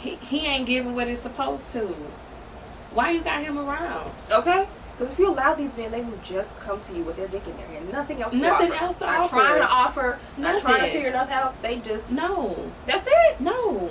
he ain't giving what it's supposed to. Why you got him around? Okay. Because if you allow these men, they will just come to you with their dick in their hand. Nothing else to Nothing offer. else to Not offer. trying to offer. Nothing. Not trying to figure nothing else. They just... No. That's it. No.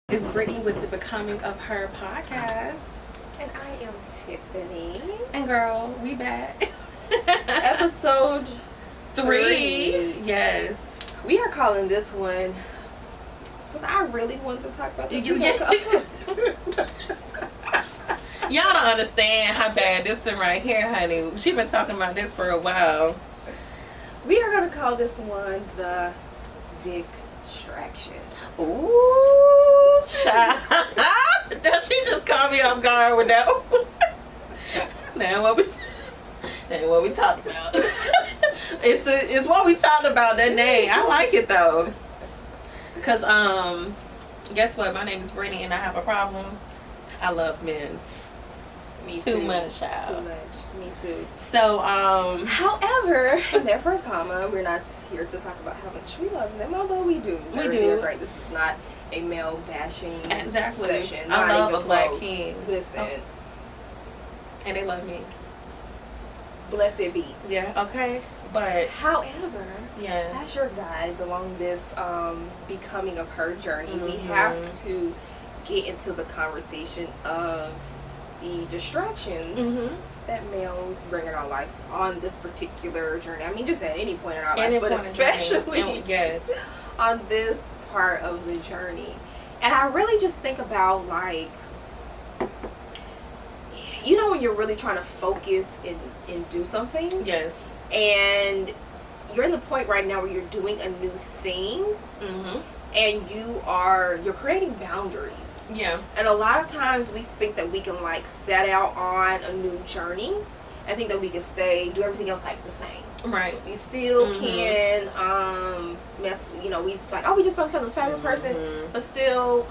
It's Brittany with the Becoming of Her podcast. And I am Tiffany. And girl, we back. Episode 3. Yes. We are calling this one... Since I really wanted to talk about this. Y'all don't understand how bad this one right here, honey. She been talking about this for a while. We are going to call this one the cktractions. Ooh, child. Now she just caught me off guard with that one. Now what we talked about. It's what we talked about, that name. I like it though. Cause guess what? My name is Brittany and I have a problem. I love men. Me too much, child. Too much. Me too. So however, and therefore, comma, we're not here to talk about how much we love them, although we do. They're great. This is not a male bashing session. I love a black king. Listen. And they love me. Blessed be. Yeah, okay. But however, yes, as your guides along this becoming of her journey, we have to get into the conversation of the distractions that males bring in our life on this particular journey. I mean, just at any point in our life, but especially on this part of the journey. And I really just think about, like, you know, when you're really trying to focus and do something. Yes. And you're in the point right now where you're doing a new thing, and you're creating boundaries. Yeah. And a lot of times we think that we can, like, set out on a new journey and think that we can do everything else like the same. Right. We still can mess, you know, we like, oh, we just supposed to become this fabulous person, but still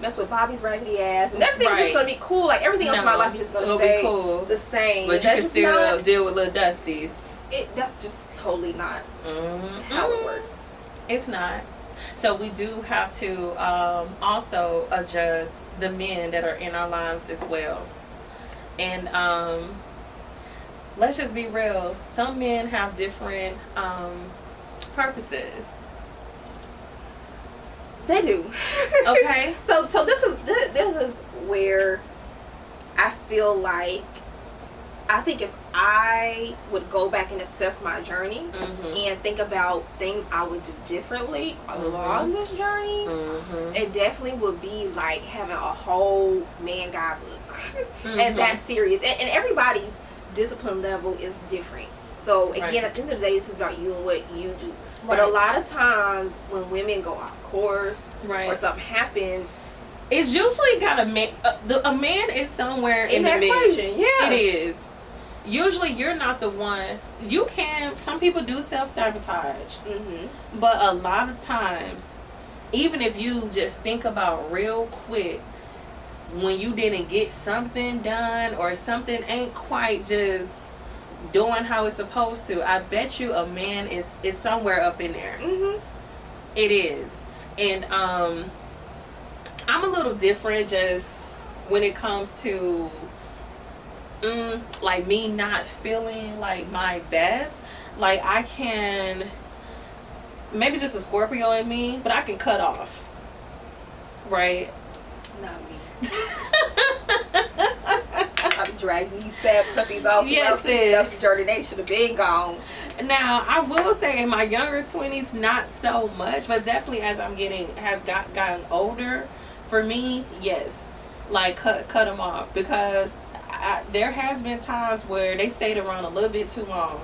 mess with Bobby's raggedy ass, and everything's just gonna be cool. Like, everything else in my life is just gonna stay cool. The same. But you can still deal with little dusties. That's just totally not how it works. It's not. So we do have to also adjust the men that are in our lives as well. And let's just be real. Some men have different purposes. They do. Okay. So this is where I feel like, I think if I would go back and assess my journey and think about things I would do differently along this journey, it definitely would be like having a whole man guidebook. And that's serious. And everybody's discipline level is different. So again, at the end of the day, this is about you and what you do. But a lot of times when women go off course or something happens, it's usually got a man is somewhere in the equation. Yeah, it is. Usually you're not the one. Some people do self-sabotage, but a lot of times, even if you just think about real quick, when you didn't get something done or something ain't quite just doing how it's supposed to, I bet you a man is somewhere up in there. It is. And I'm a little different just when it comes to like me not feeling like my best. Like, I can, maybe just a Scorpio in me, but I can cut off, right? Not me. I'm dragging these sad puppies off the journey. They should have been gone. Now, I will say in my younger 20s, not so much, but definitely as I'm gotten older, for me, yes, like cut them off, because there has been times where they stayed around a little bit too long.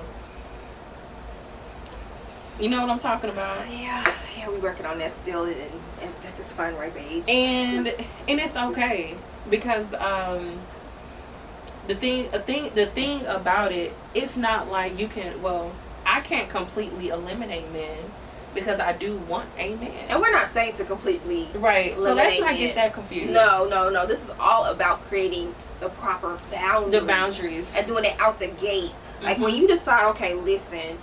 You know what I'm talking about? Yeah, we working on that still, and at this fine ripe age. And it's okay, because the thing about it, it's not like you can. Well, I can't completely eliminate men, because I do want a man. And we're not saying to completely so let's not get that confused. No. This is all about creating the proper boundaries. The boundaries. And doing it out the gate. Like, when you decide, okay, listen,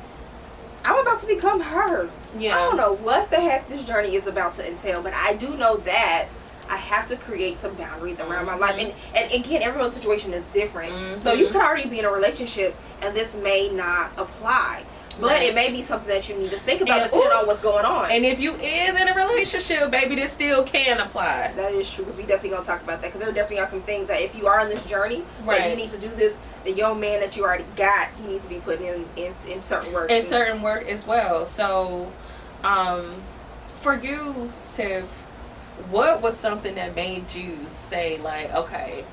I'm about to become her. Yeah. I don't know what the heck this journey is about to entail, but I do know that I have to create some boundaries around my life. And again, everyone's situation is different. So you could already be in a relationship and this may not apply. But it may be something that you need to think about depending on what's going on. And if you is in a relationship, baby, this still can apply. That is true, because we definitely going to talk about that. Because there definitely are some things that if you are on this journey, that you need to do this, the young man that you already got, he needs to be putting in certain work. In certain work as well. So, for you, Tiff, what was something that made you say, like, okay,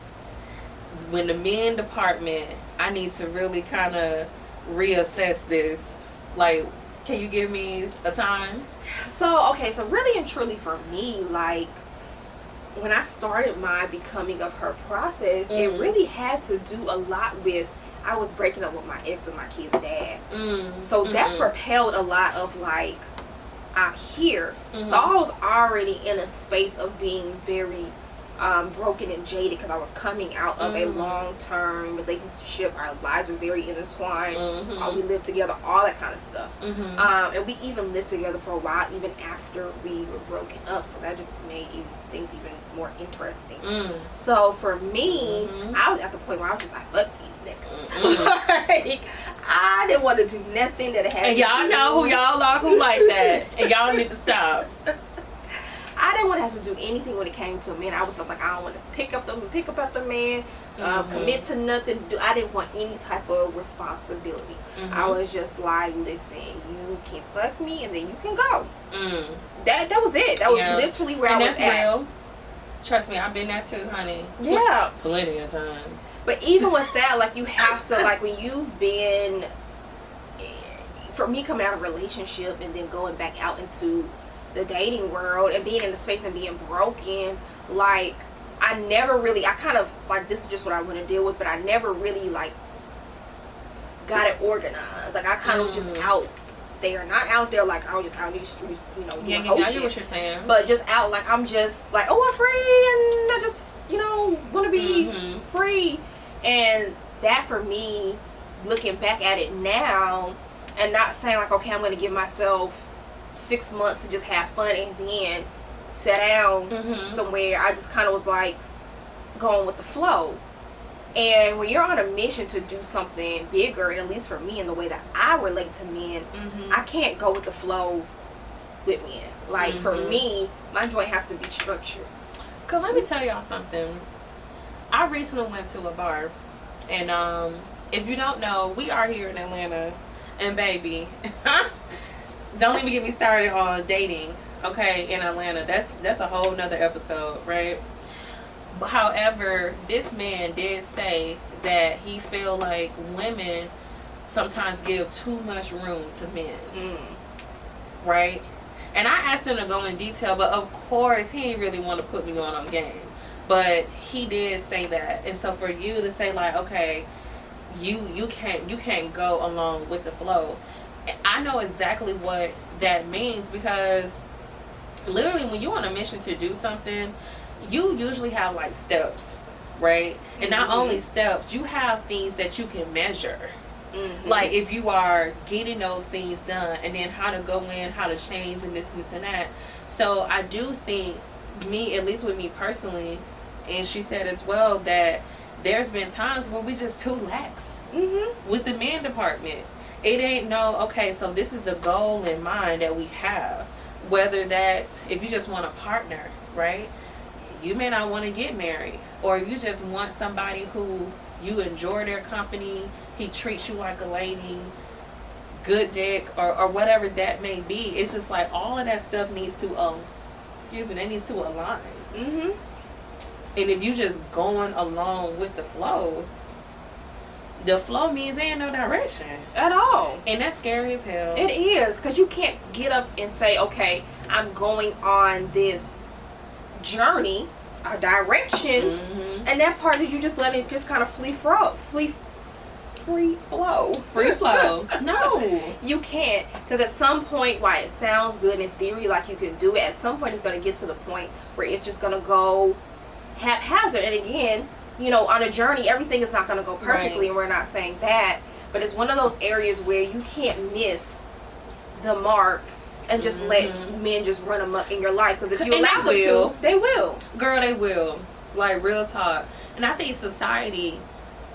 when the men department, I need to really kind of reassess this? Like, can you give me a time? So really and truly for me, like, when I started my becoming of her process, it really had to do a lot with, I was breaking up with my ex with my kid's dad. So that propelled a lot of, like, I'm here. So I was already in a space of being very broken and jaded, because I was coming out of a long-term relationship. Our lives were very intertwined. We lived together, all that kind of stuff. And we even lived together for a while, even after we were broken up. So that just made things even more interesting. So for me, I was at the point where I was just like, fuck these niggas. Like, I didn't want to do nothing that had. And y'all know who y'all are who like that, and y'all need to stop. I didn't want to have to do anything when it came to a man. I was like, I don't want to pick up after man, commit to nothing. I didn't want any type of responsibility. I was just like, listen, you can fuck me and then you can go. That was it. That was literally where I was at. Real. Trust me, I've been there too, honey. Yeah. Plenty of times. But even with that, like, you have to, like, when you've been, for me, coming out of a relationship and then going back out into the dating world and being in the space and being broken, like, I kind of, like, this is just what I want to deal with, but I never really, like, got it organized. Like, I kind of was just out there, not out there like I was just out these streets, doing I get what you're saying, but just out, like, I'm just like, oh, I'm free, and I just want to be free. And that, for me, looking back at it now and not saying like, okay, I'm going to give myself 6 months to just have fun and then sit down somewhere, I just kind of was like going with the flow. And when you're on a mission to do something bigger, and at least for me, in the way that I relate to men, I can't go with the flow with men. Like, for me, my joint has to be structured. Because let me tell y'all something. I recently went to a bar, and if you don't know, we are here in Atlanta, and baby, don't even get me started on dating, okay, in Atlanta. That's a whole nother episode, right? However, this man did say that he feel like women sometimes give too much room to men, right? And I asked him to go in detail, but of course he didn't really want to put me on game. But he did say that. And so for you to say like, okay, you can't go along with the flow, I know exactly what that means, because literally when you're on a mission to do something, you usually have like steps, right? And not only steps, you have things that you can measure. Like if you are getting those things done, and then how to go in, how to change, and this and that. So I do think, me, at least with me personally, and she said as well, that there's been times where we just too lax with the men department. It ain't okay, so this is the goal in mind that we have. Whether that's, if you just want a partner, right? You may not want to get married, or you just want somebody who you enjoy their company, he treats you like a lady, good dick, or whatever that may be. It's just like all of that stuff needs to that needs to align. And if you just going along with the flow means there ain't no direction at all, and that's scary as hell. It is, because you can't get up and say, okay, I'm going on this journey, a direction, and that part is you just let it just kind of free flow. No, you can't, because at some point, while it sounds good in theory, like you can do it, at some point it's going to get to the point where it's just going to go haphazard. And again, on a journey, everything is not going to go perfectly, and we're not saying that, but it's one of those areas where you can't miss the mark and just let men just run amok in your life. Because if you allow them to, they will. Girl, they will. Like, real talk. And I think society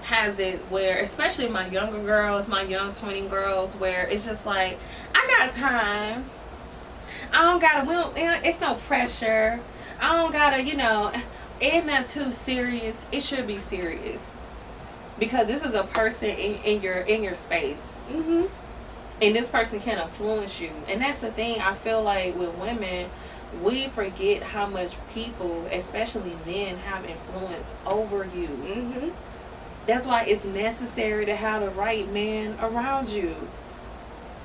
has it where, especially my younger girls, my young 20 girls, where it's just like, I got time. I don't gotta, it's no pressure. I don't gotta, ain't that too serious. It should be serious. Because this is a person in your space. Mm-hmm. And this person can influence you. And that's the thing, I feel like with women, we forget how much people, especially men, have influence over you. Mm-hmm. That's why it's necessary to have the right man around you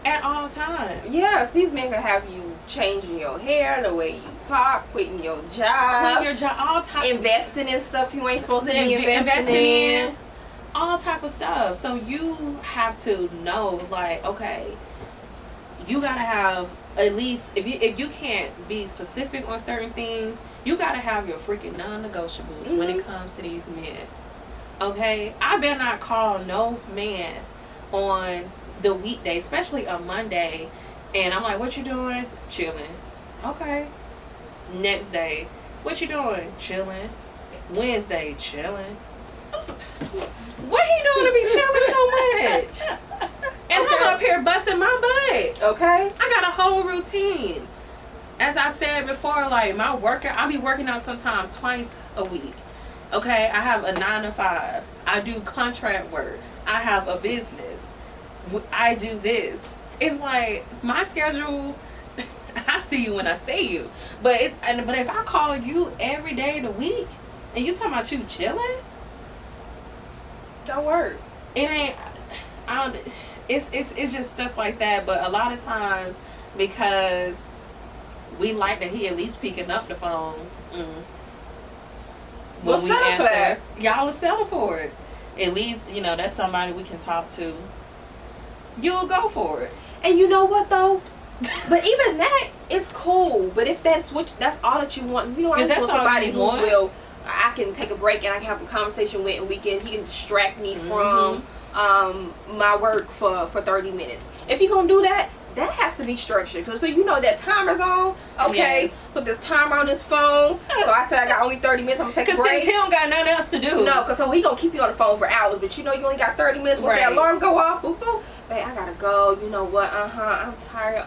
at all times. Yes, these men can have you changing your hair, the way you talk, quitting your job, all types, investing in stuff you ain't supposed to be investing in. All type of stuff. So you have to know, like, okay, you gotta have at least, if you can't be specific on certain things, you gotta have your freaking non-negotiables when it comes to these men. Okay, I better not call no man on the weekday, especially a Monday, and I'm like, what you doing? Chilling. Okay. Next day, what you doing? Chilling. Wednesday, chilling. What he doing to be chilling so much? And I'm up here busting my butt. Okay. I got a whole routine. As I said before, like, my workout, I'll be working out sometimes twice a week. Okay, I have a 9 to 5. I do contract work. I have a business. I do this. It's like my schedule. I see you when I see you. But if I call you every day of the week and you talking about you chilling, don't work. It ain't. It's just stuff like that. But a lot of times, because we like that he at least picking up the phone. We'll settle for that. Y'all will settle for it. At least, that's somebody we can talk to. You'll go for it. And you know what though? But even that is cool. But if that's all that you want, I just want somebody who will, I can take a break and I can have a conversation with, and he can distract me from my work for 30 minutes. If you're gonna do that, that has to be structured. So that timer's on. Okay, yes. Put this timer on his phone. So I said I got only 30 minutes. I'm gonna take a break. Because he don't got nothing else to do. No, so he gonna keep you on the phone for hours. But you only got 30 minutes. When that alarm go off, boop boop. Babe, I gotta go. You know what? I'm tired.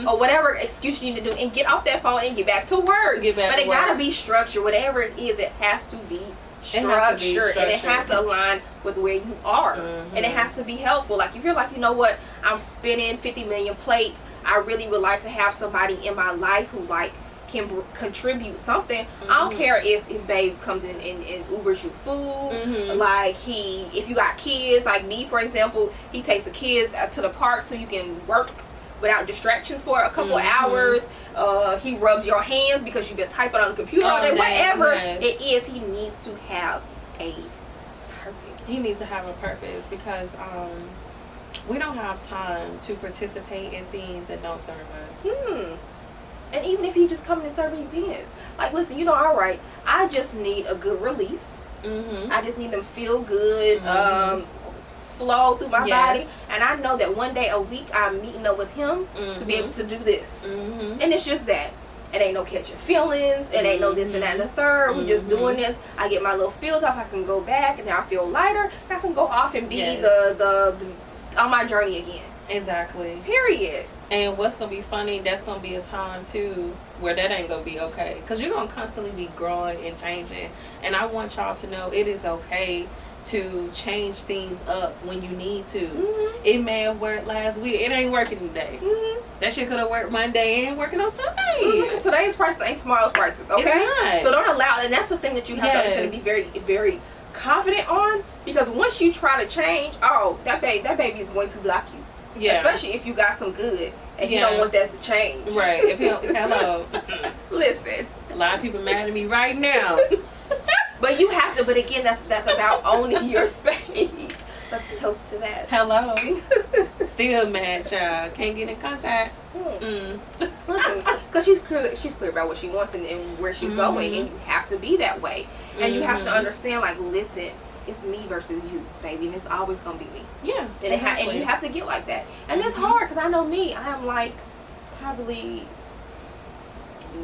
Or whatever excuse you need to do, and get off that phone and get back to work. But it gotta be structured. Whatever it is, it has to be structured, and it has to align with where you are, and it has to be helpful. Like if you're like, I'm spinning 50 million plates, I really would like to have somebody in my life who can contribute something. I don't care if babe comes in and Ubers you food. Like if you got kids, like me for example, he takes the kids to the park so you can work without distractions for a couple hours. He rubs your hands because you've been typing on the computer all day. Whatever it is, he needs to have a purpose. He needs to have a purpose because we don't have time to participate in things that don't serve us. And even if he's just coming and serving you peanuts, like, listen, all right, I just need a good release. I just need them feel good, flow through my body, and I know that one day a week I'm meeting up with him to be able to do this, and it's just that. It ain't no catching feelings. It ain't no this and that and the third. We're just doing this. I get my little feels off. I can go back, and now I feel lighter. I can go off and be the on my journey again. Exactly. Period. And what's gonna be funny? That's gonna be a time too where that ain't gonna be okay, because you're gonna constantly be growing and changing. And I want y'all to know it is okay to change things up when you need to. It may have worked last week. It ain't working today. That shit could have worked Monday. It ain't working on Sunday. Because today's prices ain't tomorrow's prices. Okay. It's not. So don't allow. And that's the thing that you have to understand and be very, very confident on. Because once you try to change, that baby is going to block you. Yeah. Especially if you got some good and you don't want that to change. Right. If you hello. Listen. A lot of people mad at me right now. But you have to. But again, that's about owning your space. Let's toast to that. Hello. Still mad, child. Can't get in contact. Listen, because she's clear about what she wants and where she's going, and you have to be that way. And you have to understand, like, listen, it's me versus you, baby, and it's always gonna be me. Yeah, And and you have to get like that, and that's hard because I know me. I am like probably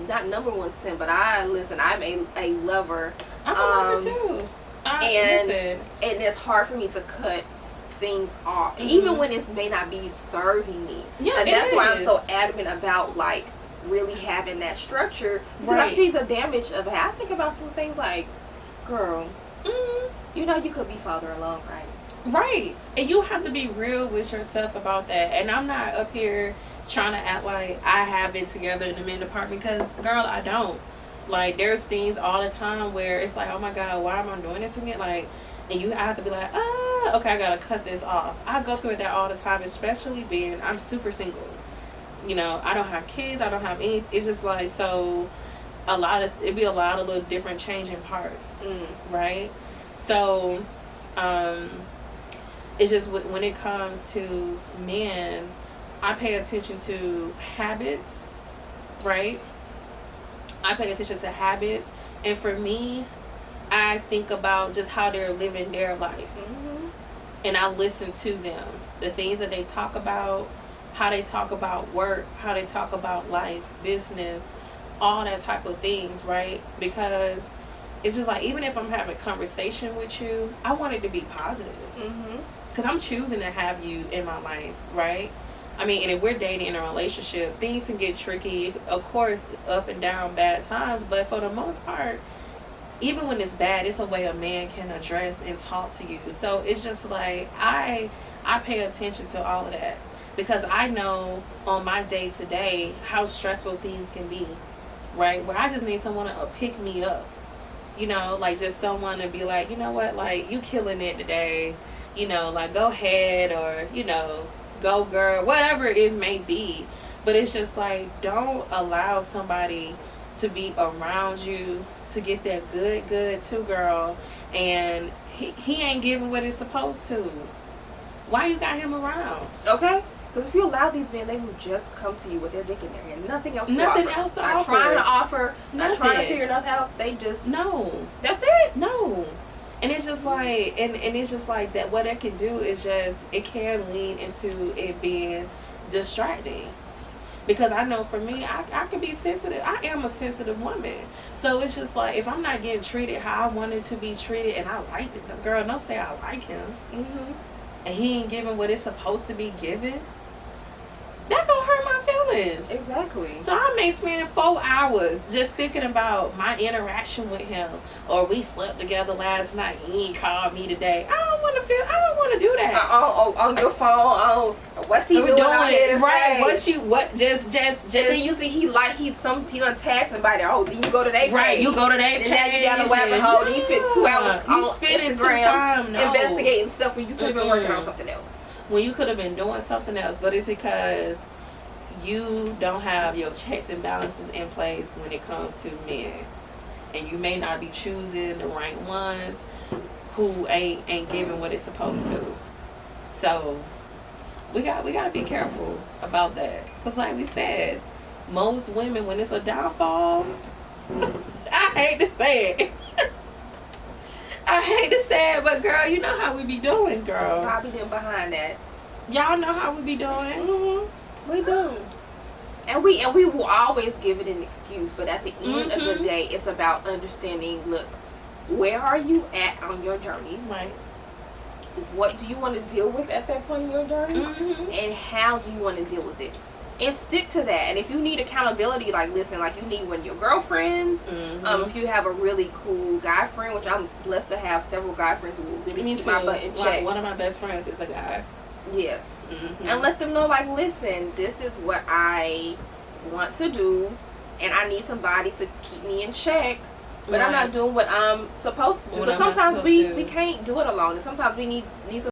not number one sin, but I'm a lover. I'm a lover too. And it's hard for me to cut things off, even when it may not be serving me. Yeah, and that's why I'm so adamant about like really having that structure, because I see the damage of it. I think about some things like, girl, you know, you could be farther along, right? Right. And you have to be real with yourself about that. And I'm not up here trying to act like I have it together in the men department, because girl, I don't. Like, there's things all the time where it's like, oh my God, why am I doing this again? Like, and you have to be like, okay, I gotta cut this off. I go through that all the time, especially being, I'm super single. You know, I don't have kids, I don't have any, it's just like, so it'd be a lot of little different changing parts, right? So, it's just when it comes to men, I pay attention to habits, right? I pay attention to habits, and for me, I think about just how they're living their life, and I listen to them, the things that they talk about, how they talk about work, how they talk about life, business, all that type of things, right? Because it's just like, even if I'm having a conversation with you, I want it to be positive, because I'm choosing to have you in my life, right? I mean, and if we're dating in a relationship, things can get tricky, of course, up and down, bad times, but for the most part, even when it's bad, it's a way a man can address and talk to you. So it's just like, I pay attention to all of that, because I know on my day-to-day how stressful things can be, right? Where I just need someone to pick me up, you know, like just someone to be like, you know what, like, you killing it today, you know, like, go ahead, or, you know, go girl, whatever it may be. But it's just like, don't allow somebody to be around you to get that good too, girl, and he ain't giving what it's supposed to. Why you got him around? Okay, because if you allow these men, they will just come to you with their dick in their hand, nothing else to Nothing offer. else to not offer. Trying to offer, not Nothing. trying to figure nothing else. They just, no, that's it. No. And it's just like, and it's just like that, what it can do is just, it can lean into it being distracting. Because I know for me, I can be sensitive. I am a sensitive woman. So it's just like, if I'm not getting treated how I wanted to be treated, and I like it, girl, don't say I like him, and he ain't giving what it's supposed to be given, that gonna hurt my feelings. Exactly. So I may spend 4 hours just thinking about my interaction with him, or we slept together last night, he ain't called me today. I don't want to do that. On your phone, what's he doing out here? Right? Just. And then you see he done tag somebody. Oh, then you go to their page. Right, you go to their page. And now you got a rabbit hole. Then you spend 2 hours on Instagram time, investigating stuff when you could have been working on something else. When you could have been doing something else, but it's because you don't have your checks and balances in place when it comes to men, and you may not be choosing the right ones who ain't giving what it's supposed to. So we got to be careful about that, because like we said, most women, when it's a downfall, I hate to say it. I hate to say it, but girl, you know how we be doing, girl. I'll be there behind that. Y'all know how we be doing. We do. And we will always give it an excuse, but at the end of the day, it's about understanding, look, where are you at on your journey? Right. What do you want to deal with at that point in your journey? And how do you want to deal with it? And stick to that. And if you need accountability, like, listen, like, you need one of your girlfriends. If you have a really cool guy friend, which I'm blessed to have several guy friends who will really keep my butt in check. Like, one of my best friends is a guy. Yes. And let them know, like, listen, this is what I want to do, and I need somebody to keep me in check, but I'm not doing what I'm supposed to do. But sometimes we can't do it alone, and sometimes we need some